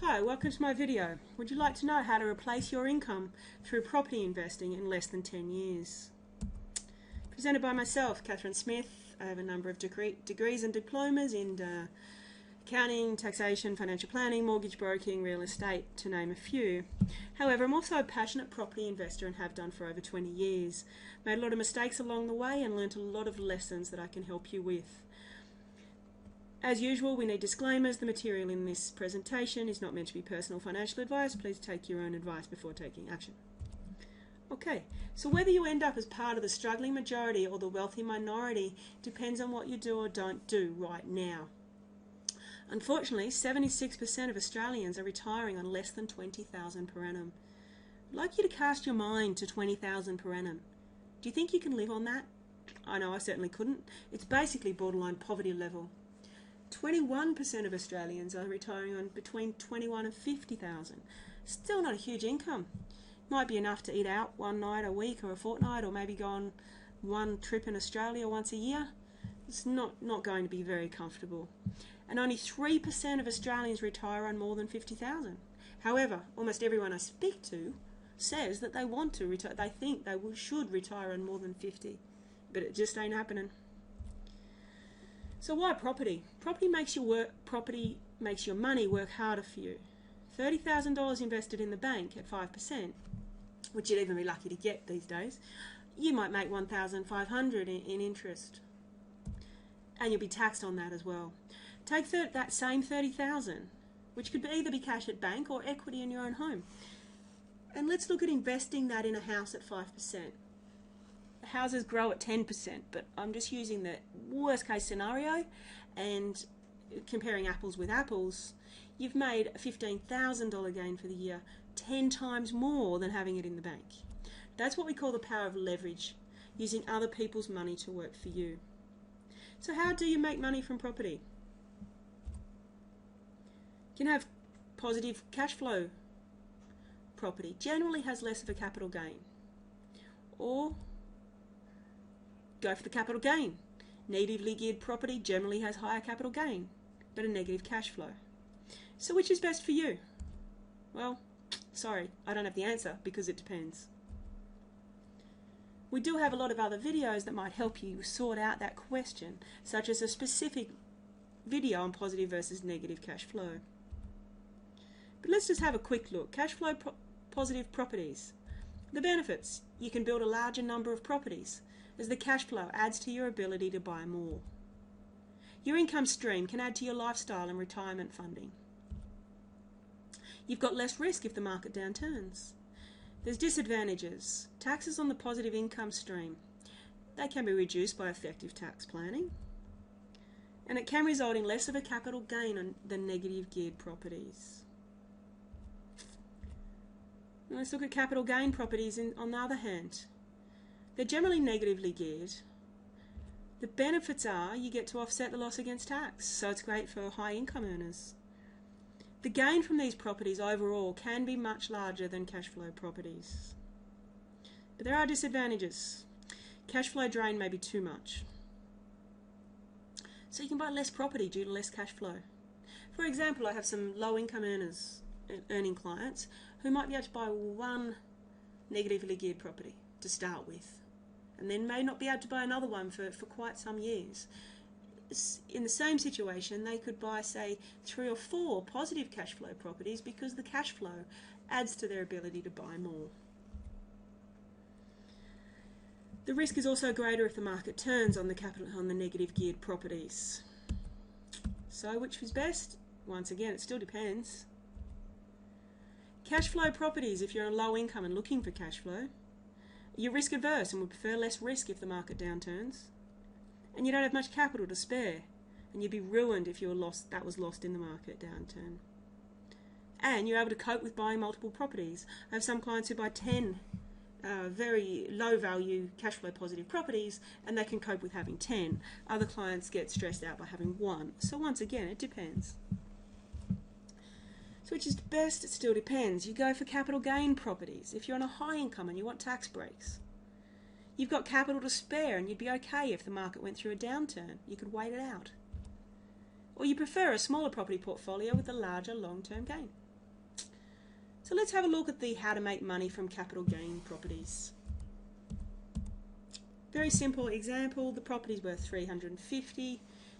Hi, welcome to my video. Would you like to know how to replace your income through property investing in less than 10 years? Presented by myself, Catherine Smith. I have a number of degrees and diplomas in accounting, taxation, financial planning, mortgage broking, real estate, to name a few. However, I'm also a passionate property investor and have done for over 20 years. Made a lot of mistakes along the way and learnt a lot of lessons that I can help you with. As usual, we need disclaimers. The material in this presentation is not meant to be personal financial advice. Please take your own advice before taking action. Okay, so whether you end up as part of the struggling majority or the wealthy minority depends on what you do or don't do right now. Unfortunately, 76% of Australians are retiring on less than $20,000 per annum. I'd like you to cast your mind to $20,000 per annum. Do you think you can live on that? I know I certainly couldn't. It's basically borderline poverty level. 21% of Australians are retiring on between $21,000 and $50,000. Still not a huge income. Might be enough to eat out one night a week or a fortnight, or maybe go on one trip in Australia once a year. It's not going to be very comfortable. And only 3% of Australians retire on more than $50,000. However, almost everyone I speak to says that they want to retire. They think they should retire on more than 50, but it just ain't happening. So why property? Property makes your money work harder for you. $30,000 invested in the bank at 5%, which you'd even be lucky to get these days, you might make $1,500 in interest, and you'll be taxed on that as well. Take that same $30,000, which could either be cash at bank or equity in your own home, and let's look at investing that in a house at 5%. Houses grow at 10%, but I'm just using the worst case scenario and comparing apples with apples. You've made a $15,000 gain for the year, 10 times more than having it in the bank. That's what we call the power of leverage, using other people's money to work for you. So how do you make money from property? You can have positive cash flow property. Generally has less of a capital gain. Or go for the capital gain. Negatively geared property generally has higher capital gain, but a negative cash flow. So which is best for you? Well, sorry, I don't have the answer because it depends. We do have a lot of other videos that might help you sort out that question, such as a specific video on positive versus negative cash flow. But let's just have a quick look. Cash flow positive properties. The benefits: you can build a larger number of properties, as the cash flow adds to your ability to buy more. Your income stream can add to your lifestyle and retirement funding. You've got less risk if the market downturns. There's disadvantages. Taxes on the positive income stream. They can be reduced by effective tax planning. And it can result in less of a capital gain than negative geared properties. Now let's look at capital gain properties on the other hand. They're generally negatively geared. The benefits are you get to offset the loss against tax, so it's great for high income earners. The gain from these properties overall can be much larger than cash flow properties. But there are disadvantages. Cash flow drain may be too much. So you can buy less property due to less cash flow. For example, I have some low income earning clients who might be able to buy one negatively geared property to start with, and then may not be able to buy another one for quite some years. In the same situation, they could buy, say, 3 or 4 positive cash flow properties because the cash flow adds to their ability to buy more. The risk is also greater if the market turns on the negative geared properties. So which is best? Once again, it still depends. Cash flow properties, if you're on low income and looking for cash flow, you're risk averse and would prefer less risk if the market downturns. And you don't have much capital to spare, and you'd be ruined if that was lost in the market downturn. And you're able to cope with buying multiple properties. I have some clients who buy 10 very low value cash flow positive properties, and they can cope with having 10. Other clients get stressed out by having 1. So once again, it depends. So which is best? It still depends. You go for capital gain properties if you're on a high income and you want tax breaks. You've got capital to spare and you'd be okay if the market went through a downturn. You could wait it out. Or you prefer a smaller property portfolio with a larger long-term gain. So let's have a look at the how to make money from capital gain properties. Very simple example. The property's worth $350.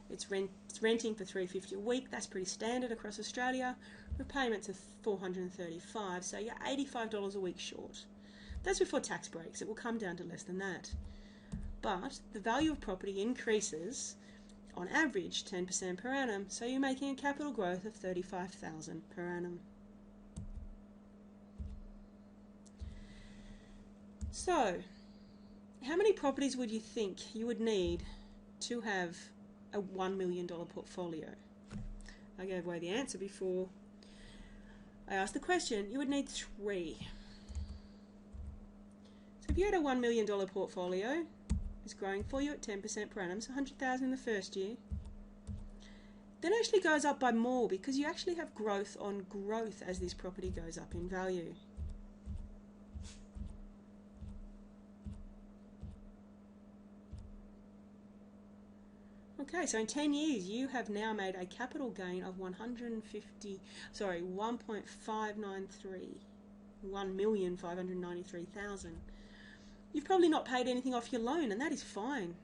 It's renting for $350 a week. That's pretty standard across Australia. Repayments of $435, so you're $85 a week short. That's before tax breaks. It will come down to less than that. But the value of property increases on average 10% per annum, so you're making a capital growth of $35,000 per annum. So, how many properties would you think you would need to have a $1 million portfolio? I gave away the answer before I asked the question. You would need 3. So if you had a $1 million portfolio, it's growing for you at 10% per annum, so $100,000 in the first year. Then it actually goes up by more because you actually have growth on growth as this property goes up in value. Okay, so in 10 years you have now made a capital gain of 1.593, $1,593,000. You've probably not paid anything off your loan, and that is fine.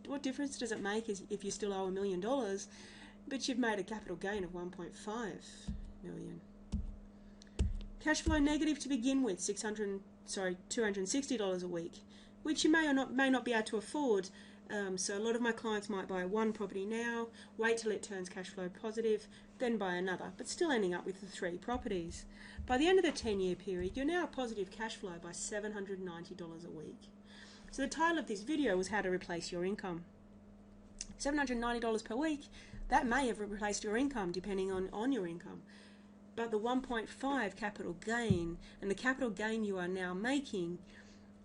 What difference does it make if you still owe $1 million, but you've made a capital gain of 1.5 million? Cash flow negative to begin with, $260 a week, which you may not be able to afford. So a lot of my clients might buy one property now, wait till it turns cash flow positive, then buy another, but still ending up with the 3 properties. By the end of the 10-year period, you're now positive cash flow by $790 a week. So the title of this video was how to replace your income. $790 per week, that may have replaced your income depending on your income. But the 1.5 capital gain, and the capital gain you are now making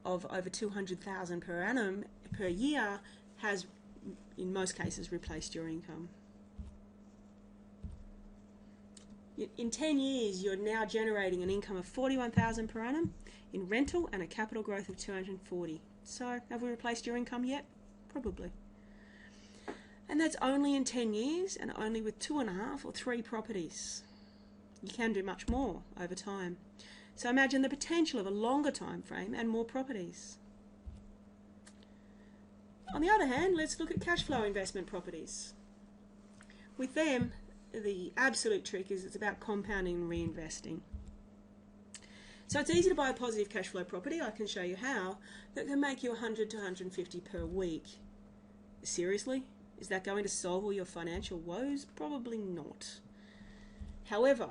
of over $200,000 per annum per year has, in most cases, replaced your income. In 10 years, you're now generating an income of $41,000 per annum in rental and a capital growth of $240. So, have we replaced your income yet? Probably. And that's only in 10 years and only with 2.5 or 3 properties. You can do much more over time. So imagine the potential of a longer time frame and more properties. On the other hand, let's look at cash flow investment properties. With them, the absolute trick is it's about compounding and reinvesting. So it's easy to buy a positive cash flow property, I can show you how, that can make you 100 to 150 per week. Seriously? Is that going to solve all your financial woes? Probably not. However,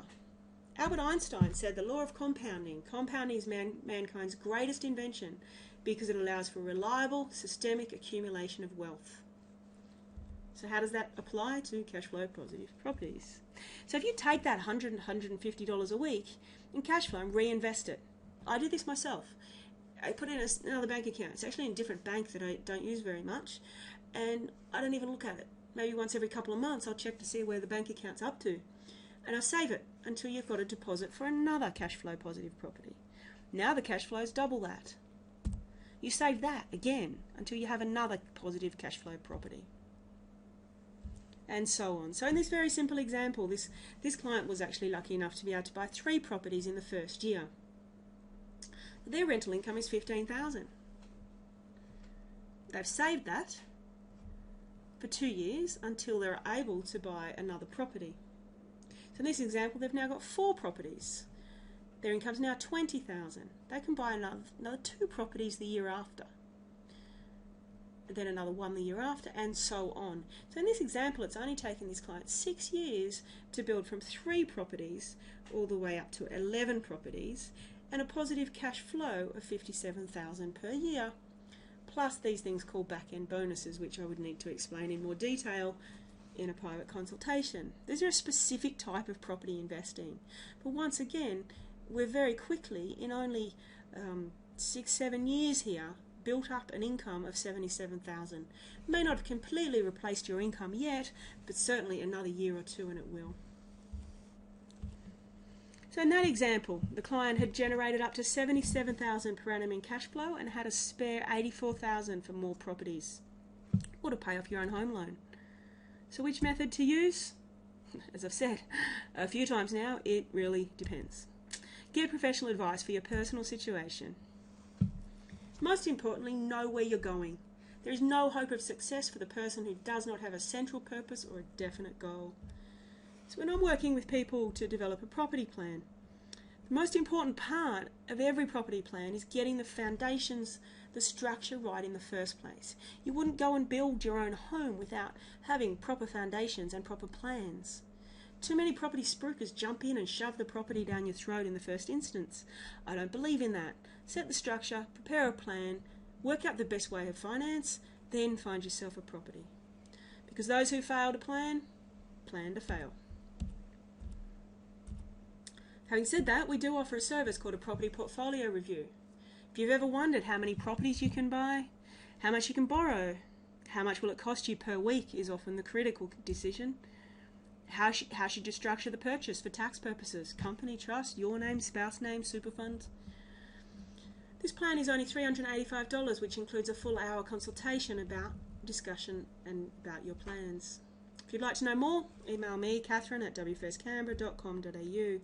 Albert Einstein said the law of compounding. Compounding is mankind's greatest invention because it allows for reliable, systemic accumulation of wealth. So how does that apply to cash flow positive properties? So if you take that $100 and $150 a week in cash flow and reinvest it. I do this myself. I put it in another bank account. It's actually in a different bank that I don't use very much, and I don't even look at it. Maybe once every couple of months I'll check to see where the bank account's up to. And I'll save it until you've got a deposit for another cash flow positive property. Now the cash flow is double that. You save that again until you have another positive cash flow property. And so on. So in this very simple example, this client was actually lucky enough to be able to buy 3 properties in the first year. Their rental income is $15,000. They've saved that for 2 years until they're able to buy another property. So in this example, they've now got 4 properties. Their income's now $20,000. They can buy another 2 properties the year after, then another 1 the year after, and so on. So in this example, it's only taken this client 6 years to build from 3 properties all the way up to 11 properties, and a positive cash flow of $57,000 per year, plus these things called back-end bonuses, which I would need to explain in more detail in a private consultation. These are a specific type of property investing. But once again, we're very quickly, in only 6-7 years here, built up an income of $77,000. May not have completely replaced your income yet, but certainly another year or 2 and it will. So in that example, the client had generated up to $77,000 per annum in cash flow and had a spare $84,000 for more properties, or to pay off your own home loan. So which method to use? As I've said a few times now, it really depends. Get professional advice for your personal situation. Most importantly, know where you're going. There is no hope of success for the person who does not have a central purpose or a definite goal. So when I'm working with people to develop a property plan, the most important part of every property plan is getting the foundations, the structure right in the first place. You wouldn't go and build your own home without having proper foundations and proper plans. Too many property spruikers jump in and shove the property down your throat in the first instance. I don't believe in that. Set the structure, prepare a plan, work out the best way of finance, then find yourself a property. Because those who fail to plan to fail. Having said that, we do offer a service called a property portfolio review. If you've ever wondered how many properties you can buy, how much you can borrow, how much will it cost you per week is often the critical decision. How should you structure the purchase for tax purposes? Company, trust, your name, spouse name, super fund. This plan is only $385, which includes a full hour consultation about discussion and about your plans. If you'd like to know more, email me, Catherine, at wfscanberra.com.au.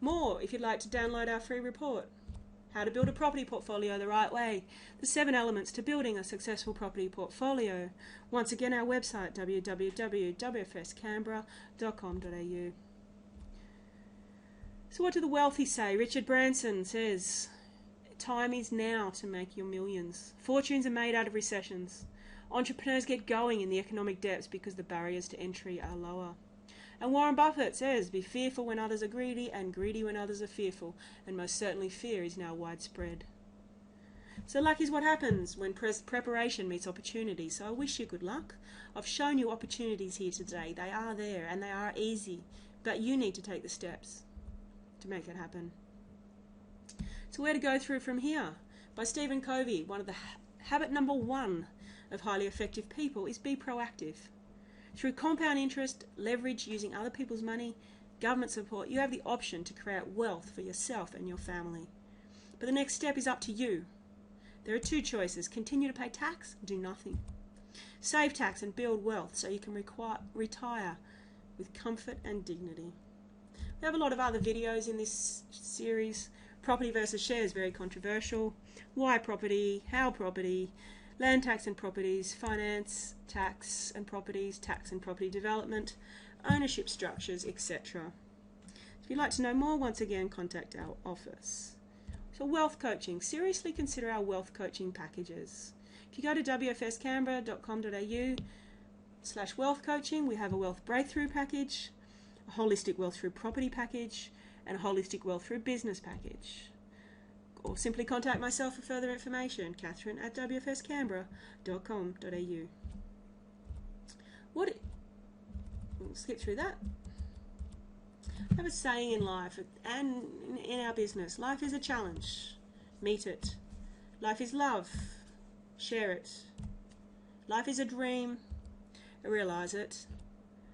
More if you'd like to download our free report, How to Build a Property Portfolio the Right Way, the 7 elements to building a successful property portfolio. Once again, our website, www.wfscanberra.com.au. So what do the wealthy say? Richard Branson says, time is now to make your millions. Fortunes are made out of recessions. Entrepreneurs get going in the economic depths because the barriers to entry are lower. And Warren Buffett says, be fearful when others are greedy and greedy when others are fearful. And most certainly fear is now widespread. So luck is what happens when preparation meets opportunity. So I wish you good luck. I've shown you opportunities here today. They are there and they are easy. But you need to take the steps to make it happen. So where to go through from here? By Stephen Covey, one of the habit number 1 of highly effective people is be proactive. Through compound interest, leverage, using other people's money, government support, you have the option to create wealth for yourself and your family. But the next step is up to you. There are 2 choices. Continue to pay tax, do nothing. Save tax and build wealth so you can retire with comfort and dignity. We have a lot of other videos in this series. Property versus shares, very controversial. Why property, how property, land tax and properties, finance, tax and properties, tax and property development, ownership structures, etc. If you'd like to know more, once again, contact our office. So wealth coaching. Seriously consider our wealth coaching packages. If you go to wfscanberra.com.au/wealth coaching, we have a wealth breakthrough package, a holistic wealth through property package, and a holistic wealth through business package. Or simply contact myself for further information, Catherine at wfscanberra.com.au. We'll skip through that. I have a saying in life and in our business: life is a challenge. Meet it. Life is love. Share it. Life is a dream. Realize it.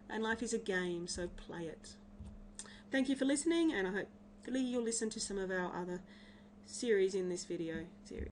And life is a game, so play it. Thank you for listening, and I hopefully you'll listen to some of our other series in this video series.